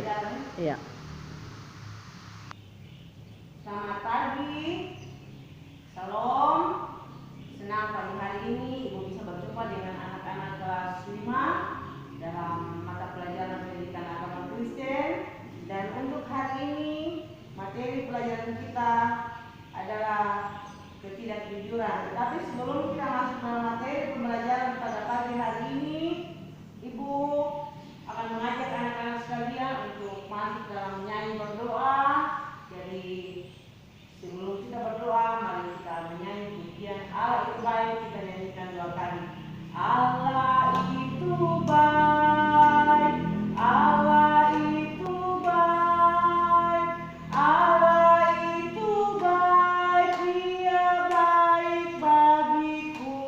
pelajaran. Iya. Selamat pagi, salam. Senang pagi hari ini Ibu bisa berjumpa dengan anak-anak kelas 5 dalam mata pelajaran pendidikan agama Kristen. Dan untuk hari ini materi pelajaran kita adalah ketidakjujuran. Tetapi sebelum kita masuk ke materi pembelajaran pada pagi hari ini, Ibu akan mengajak anak-anak sekalian untuk masuk dalam menyanyi berdoa. Jadi sebelum kita berdoa, mari kita menyanyi pujian Allah itu baik. Kita nyanyikan 2 kali. Allah itu baik, Allah itu baik, Allah itu baik, Dia baik bagiku.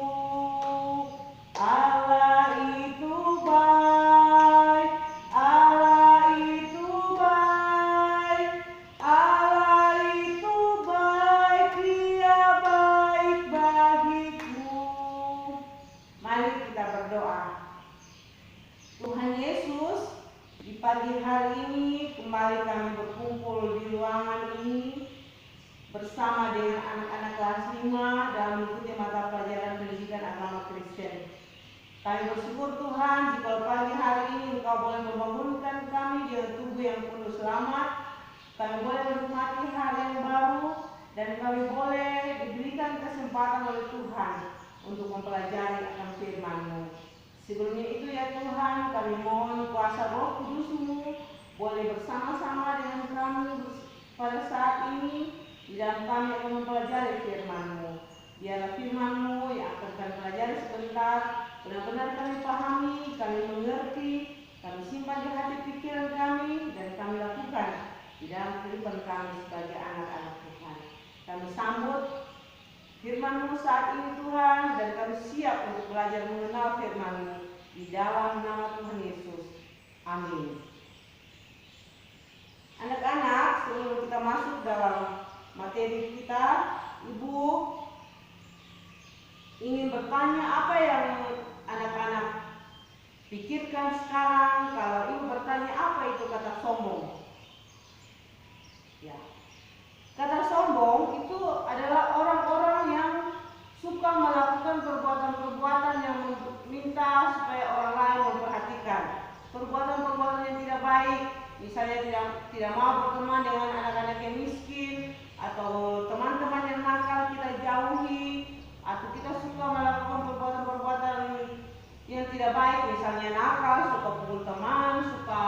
Allah itu baik, Allah itu baik, Allah itu baik, Dia baik bagiku. Mari kita berdoa. Tuhan Yesus, di pagi hari ini kembali kami berkumpul di ruangan ini bersama dengan anak-anak kelas 5 dalam mengikuti mata pelajaran pendidikan agama Kristen. Kami bersyukur Tuhan jika pagi hari ini Engkau boleh membangunkan kami dengan tubuh yang penuh selamat. Kami boleh menikmati hari yang baru dan kami boleh diberikan kesempatan oleh Tuhan untuk mempelajari akan firman-Mu. Sebelumnya itu ya Tuhan, kami mohon kuasa Roh Kudus-Mu boleh bersama-sama dengan kami pada saat ini di dalam kami akan mempelajari firman-Mu. Biarlah firman-Mu yang akan kami pelajari sebentar benar-benar kami pahami, kami mengerti, kami simpan di hati pikiran kami dan kami lakukan di dalam kehidupan kami sebagai anak-anak Tuhan. Kami sambut firman-Mu saat ini Tuhan, dan kami siap untuk belajar mengenal firman-Mu di dalam nama Tuhan Yesus. Amin. Anak-anak, sebelum kita masuk dalam materi kita, Ibu ingin bertanya apa yang anak-anak pikirkan sekarang kalau Ibu bertanya apa itu kata sombong. Ya. Kata sombong itu adalah orang-orang yang suka melakukan perbuatan-perbuatan yang meminta supaya orang lain memperhatikan. Perbuatan-perbuatan yang tidak baik, misalnya tidak mau berteman dengan anak-anak yang miskin, atau teman-teman yang nakal kita jauhi, atau kita suka melakukan perbuatan-perbuatan yang tidak baik, misalnya nakal, suka pukul teman, suka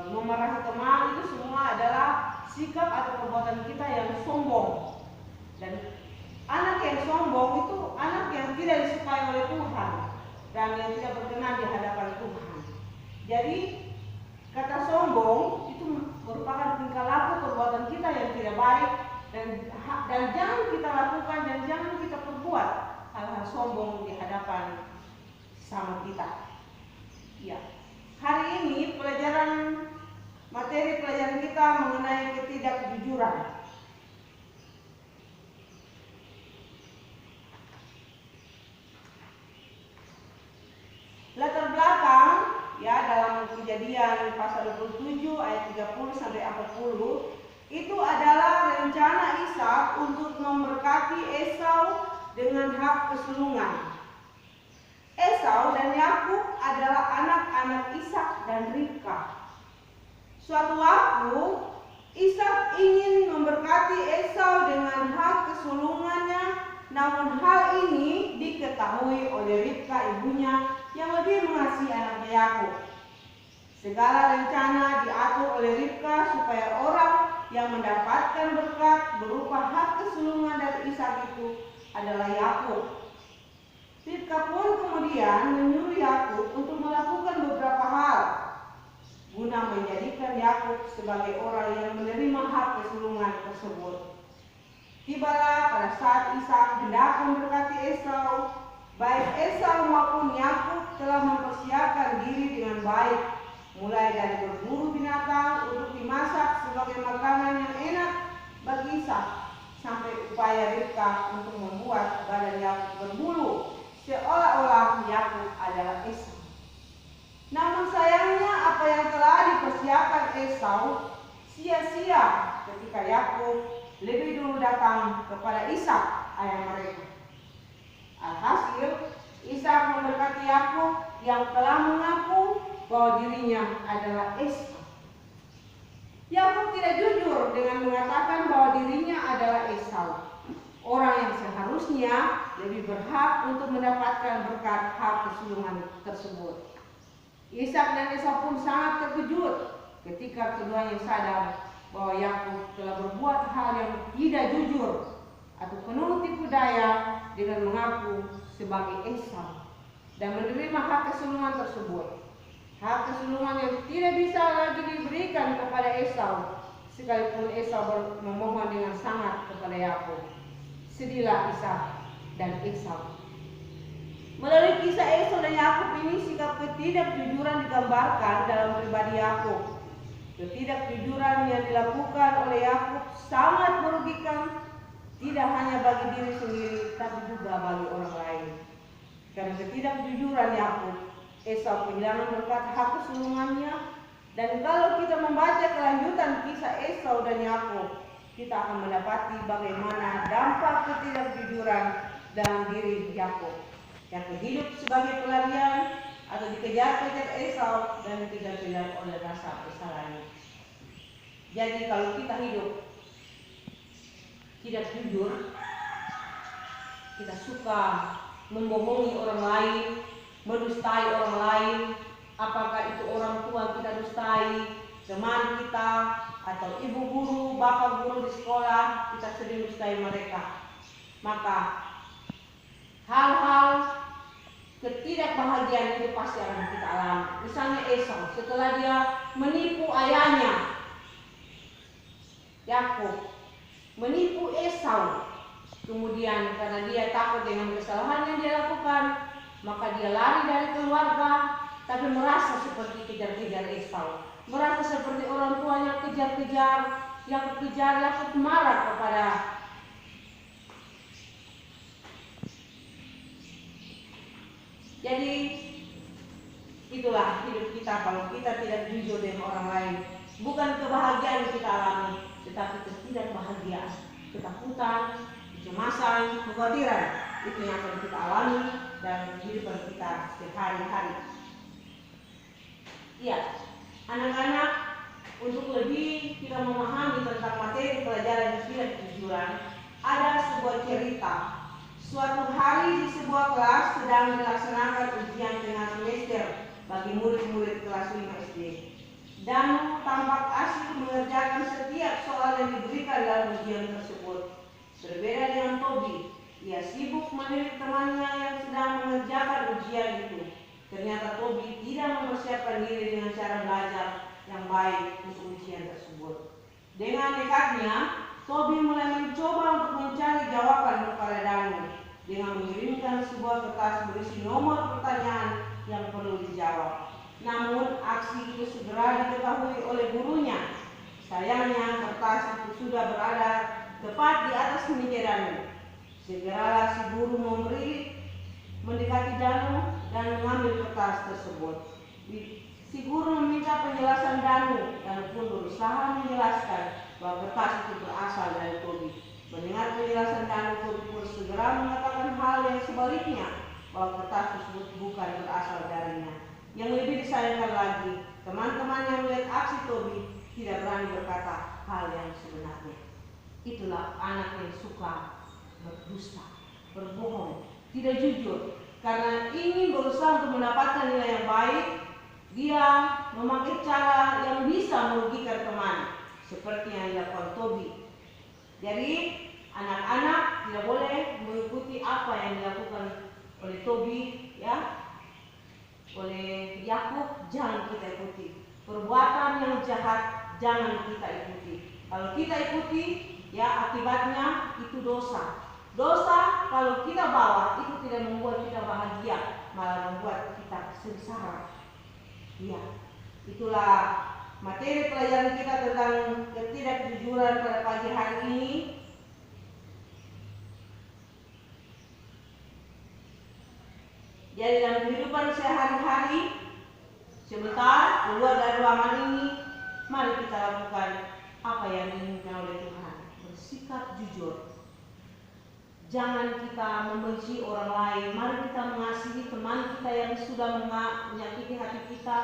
memarahi teman. Itu semua adalah sikap atau perbuatan kita yang sombong. Dan anak yang sombong itu anak yang tidak disukai oleh Tuhan dan yang tidak berkenan di hadapan Tuhan. Jadi kata sombong itu merupakan tingkah laku perbuatan kita yang tidak baik, dan jangan kita lakukan dan jangan kita perbuat hal-hal sombong di hadapan sama kita. Ya. Hari ini materi pelajaran kita mengenai ketidakjujuran. Latar belakang ya dalam Kejadian pasal 27 ayat 30 sampai 40 itu adalah rencana Ishak untuk memberkati Esau dengan hak kesulungan. Esau dan Yakub adalah anak-anak Ishak dan Ribka. Suatu waktu Ishak ingin memberkati Esau dengan hak kesulungannya, namun hal ini diketahui oleh Ribka ibunya yang lebih mengasihi anaknya Yakub. Segala rencana diatur oleh Ribka supaya orang yang mendapatkan berkat berupa hak kesulungan dari Ishak itu adalah Yakub. Ribka pun kemudian menyuruh Yakub untuk melakukan beberapa hal guna menjadikan Yakub sebagai orang yang menerima hak kesulungan tersebut. Tibalah pada saat Ishak hendak memberkati Esau, baik Esau maupun Yakub telah mempersiapkan diri dengan baik, mulai dari berburu binatang untuk dimasak sebagai makanan yang enak bagi Ishak, sampai upaya Ribka untuk membuat badan Yakub berbulu seolah-olah Yakub adalah Esau. Namun sayangnya apa yang telah dipersiapkan Esau sia-sia ketika Yakub lebih dulu datang kepada Ishak ayah mereka. Alhasil, Ishak memberkati Yakub yang telah mengaku bahwa dirinya adalah Esau. Yakub tidak jujur dengan mengatakan bahwa dirinya adalah Esau, orang yang seharusnya lebih berhak untuk mendapatkan berkat hak kesulungan tersebut. Ishak dan Esau pun sangat terkejut ketika keduanya sadar bahwa Yakub telah berbuat hal yang tidak jujur atau penuh tipu daya dengan mengaku sebagai Esau dan menerima hak kesulungan tersebut. Hak kesulungan yang tidak bisa lagi diberikan kepada Esau, sekalipun Esau memohon dengan sangat kepada Yakub. Sedihlah Ishak dan Esau. Melalui kisah Esau dan Yakub ini, sikap ketidakjujuran digambarkan dalam pribadi Yakub. Ketidakjujuran yang dilakukan oleh Yakub sangat merugikan, tidak hanya bagi diri sendiri, tapi juga bagi orang lain. Karena ketidakjujuran Yakub, Esau kehilangan berkat hak kesulungannya. Dan kalau kita membaca kelanjutan kisah Esau dan Yakub, kita akan mendapati bagaimana dampak ketidakjujuran dalam diri Yakub yang hidup sebagai pelarian atau dikejar-kejar Esau dan dikejar-kejar oleh rasa kesalahan. Jadi kalau kita hidup tidak jujur, kita suka membohongi orang lain, mendustai orang lain, apakah itu orang tua kita dustai, teman kita, atau ibu guru, bapak guru di sekolah, kita sering dustai mereka. Maka hal-hal ketidakbahagiaan itu pasti akan kita alami. Misalnya Esau, setelah dia menipu ayahnya Yakub, menipu Esau, kemudian karena dia takut dengan kesalahan yang dia lakukan, maka dia lari dari keluarga, tapi merasa seperti kejar-kejar Esau, merasa seperti orang tuanya kejar-kejar, Yakub marah kepada Jadi itulah hidup kita kalau kita tidak jujur dengan orang lain. Bukan kebahagiaan yang kita alami, tetapi ketidakbahagiaan, ketakutan, kecemasan, kekhawatiran. Itu yang akan kita alami dalam kehidupan kita sehari-hari. Iya, anak-anak, untuk lebih kita memahami tentang materi pelajaran ketidakjujuran, ada sebuah cerita. Suatu hari di sebuah kelas sedang dilaksanakan ujian tengah semester bagi murid-murid kelas 5 SD. Danu tampak asik mengerjakan setiap soal yang diberikan dalam ujian tersebut. Berbeda dengan Tobi, ia sibuk menilik temannya yang sedang mengerjakan ujian itu. Ternyata Tobi tidak mempersiapkan diri dengan cara belajar yang baik untuk ujian tersebut. Dengan nekatnya, Tobi mulai mencoba untuk mencari jawaban kepada Danu dengan mengirimkan sebuah kertas berisi nomor pertanyaan yang perlu dijawab. Namun aksi itu segera diketahui oleh gurunya. Sayangnya kertas itu sudah berada tepat di atas meja Danu. Segeralah si guru mendekati Danu dan mengambil kertas tersebut. Si guru meminta penjelasan Danu. Danu pun berusaha menjelaskan bahwa kertas itu berasal dari Tobi. Mendengar penjelasan Danu, Tobi pun segera mengatakan hal yang sebaliknya, bahwa kertas tersebut bukan berasal darinya. Yang lebih disayangkan lagi, teman-teman yang melihat aksi Tobi tidak berani berkata hal yang sebenarnya. Itulah anak yang suka berdusta, berbohong, tidak jujur. Karena ingin berusaha untuk mendapatkan nilai yang baik, dia memakai cara yang bisa merugikan teman, seperti yang dilakukan Tobi. Jadi anak-anak tidak boleh mengikuti apa yang dilakukan oleh Tobi, ya, oleh Yakub, jangan kita ikuti. Perbuatan yang jahat jangan kita ikuti. Kalau kita ikuti, ya akibatnya itu dosa. Dosa kalau kita bawa itu tidak membuat kita bahagia, malah membuat kita sengsara. Ya, itulah materi pelajaran kita tentang ketidakjujuran pada pagi hari ini. Jadi dalam kehidupan sehari-hari, sebentar keluar dari ruangan ini, Mari kita lakukan apa yang diinginkan oleh Tuhan. Bersikap jujur. Jangan kita membenci orang lain. Mari kita mengasihi teman kita yang sudah menyakiti hati kita,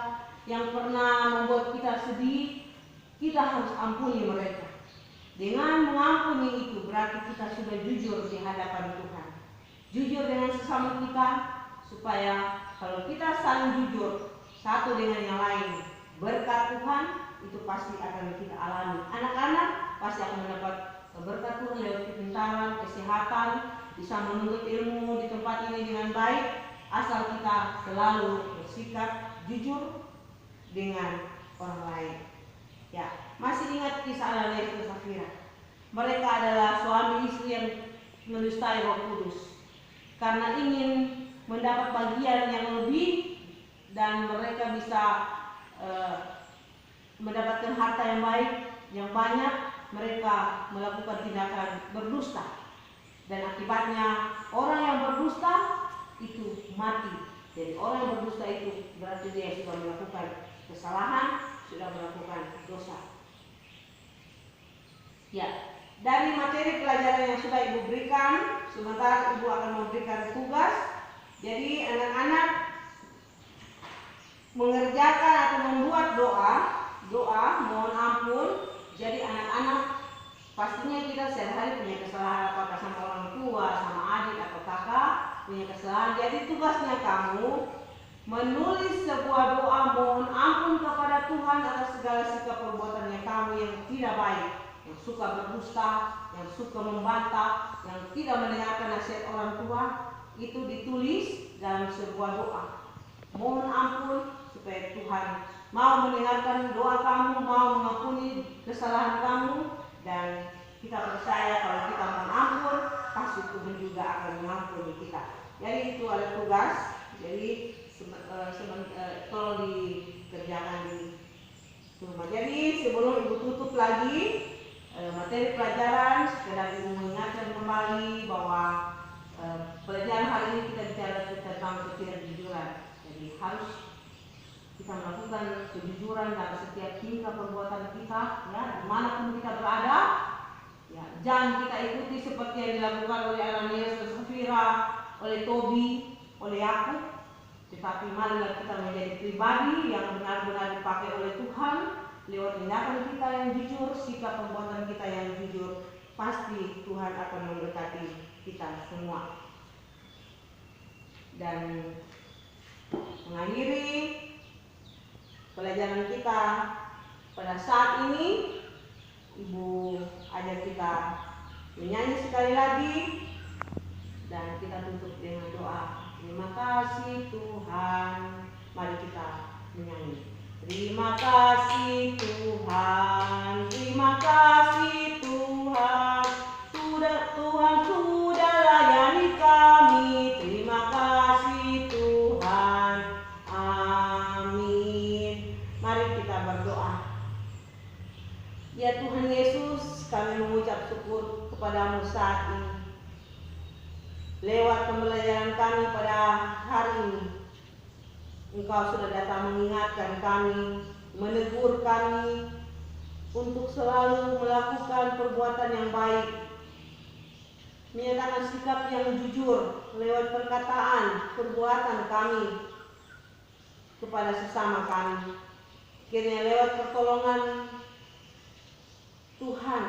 yang pernah membuat kita sedih. Kita harus ampuni mereka. Dengan mengampuni itu berarti kita sudah jujur di hadapan Tuhan. Jujur dengan sesama kita, supaya kalau kita saling jujur satu dengan yang lain, berkat Tuhan itu pasti akan kita alami. Anak-anak pasti akan mendapat berkat Tuhan lewat kepintaran, kesehatan, bisa menuntut ilmu di tempat ini dengan baik, asal kita selalu bersikap jujur dengan orang lain. Ya, masih ingat kisah Ananias dan Safira? Mereka adalah suami istri yang mendustai Roh Kudus karena ingin mendapat bagian yang lebih dan mereka bisa mendapatkan harta yang baik, yang banyak. Mereka melakukan tindakan berdusta dan akibatnya orang yang berdusta itu mati. Jadi orang yang berdusta itu berarti dia sudah melakukan kesalahan, sudah melakukan dosa. Ya, dari materi pelajaran yang sudah Ibu berikan, sementara Ibu akan memberikan tugas. Jadi anak-anak mengerjakan atau membuat doa mohon ampun. Jadi anak-anak, pastinya kita sehari-hari punya kesalahan, apakah sama orang tua, sama adik atau kakak punya kesalahan. Jadi tugasnya kamu menulis sebuah doa mohon ampun kepada Tuhan atas segala sikap perbuatannya kamu yang tidak baik, yang suka berdusta, yang suka membantah, yang tidak mendengarkan nasihat orang tua. Itu ditulis dalam sebuah doa. Mohon ampun supaya Tuhan mau mendengarkan doa kamu, mau mengampuni kesalahan kamu, dan kita percaya kalau kita mohon ampun, pasti Tuhan juga akan mengampuni kita. Jadi itu ada tugas. Jadi tolong dikerjakan di rumah. Jadi sebelum Ibu tutup lagi materi pelajaran, sekedar Ibu mengingatkan kembali bahwa pelajaran hari ini kita bicara tentang ketidakjujuran. Jadi harus kita melakukan kejujuran dalam setiap tingkah perbuatan kita, ya, dimanapun kita berada. Ya, jangan kita ikuti seperti yang dilakukan oleh Ananias dan Safira, oleh Tobi, oleh Yakub, tetapi marilah kita menjadi pribadi yang benar-benar dipakai oleh Tuhan lewat tindakan kita yang jujur, sikap perbuatan kita yang jujur. Pasti Tuhan akan memberkati kita semua. Dan mengakhiri pelajaran kita pada saat ini, Ibu ajak kita menyanyi sekali lagi dan kita tutup dengan doa. Terima kasih Tuhan. Mari kita menyanyi. Terima kasih Tuhan, terima kasih Tuhan, Tuhan sudah layani kami. Terima kasih Tuhan. Amin. Mari kita berdoa. Ya Tuhan Yesus, kami mengucap syukur kepadamu saat ini. Lewat pembelajaran kami pada hari ini, Engkau sudah datang mengingatkan kami, menegur kami untuk selalu melakukan perbuatan yang baik, menyatakan sikap yang jujur lewat perkataan, perbuatan kami kepada sesama kami. Kiranya lewat pertolongan Tuhan,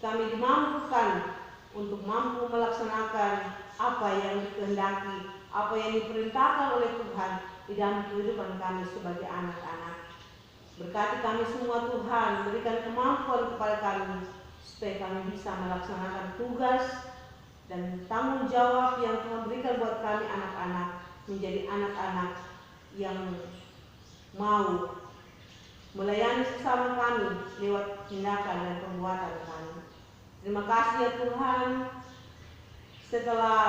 kami dimampukan untuk mampu melaksanakan apa yang dikehendaki, apa yang diperintahkan oleh Tuhan di dalam kehidupan kami sebagai anak-anak. Berkati kami semua Tuhan, berikan kemampuan kepada kami supaya kami bisa melaksanakan tugas dan tanggung jawab yang Tuhan berikan buat kami anak-anak, menjadi anak-anak yang mau melayani sesama kami lewat tindakan dan perbuatan kami. Terima kasih ya Tuhan. Setelah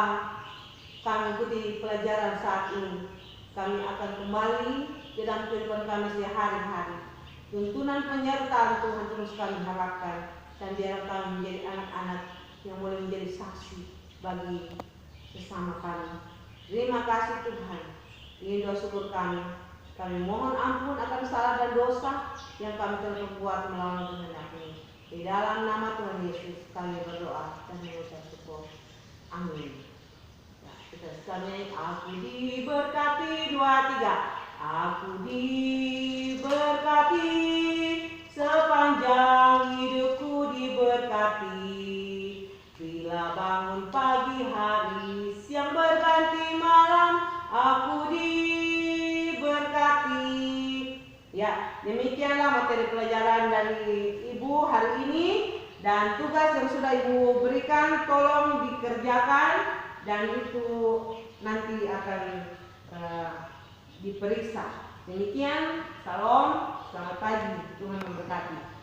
kami ikuti pelajaran saat ini, kami akan kembali ke dalam kehidupan kami sehari-hari. Tuntunan penyertaan Tuhan terus kami harapkan, dan biar kami menjadi anak-anak yang boleh menjadi saksi bagi sesama kami. Terima kasih Tuhan. Ini doa syukur kami Kami mohon ampun akan salah dan dosa yang kami telah perbuat melawan kehendak-Mu. Di dalam nama Tuhan Yesus kami berdoa dan mengucap syukur. Amin. Ya, kita sekalian, aku diberkati, 2, 3. Aku diberkati, sepanjang hidupku diberkati. Bila bangun pagi hari, siang berganti malam, aku diberkati. Ya, demikianlah materi pelajaran dari Ibu hari ini. Dan tugas yang sudah Ibu berikan tolong dikerjakan. Dan itu nanti akan diperiksa. Demikian, salam, selamat pagi, Tuhan memberkati.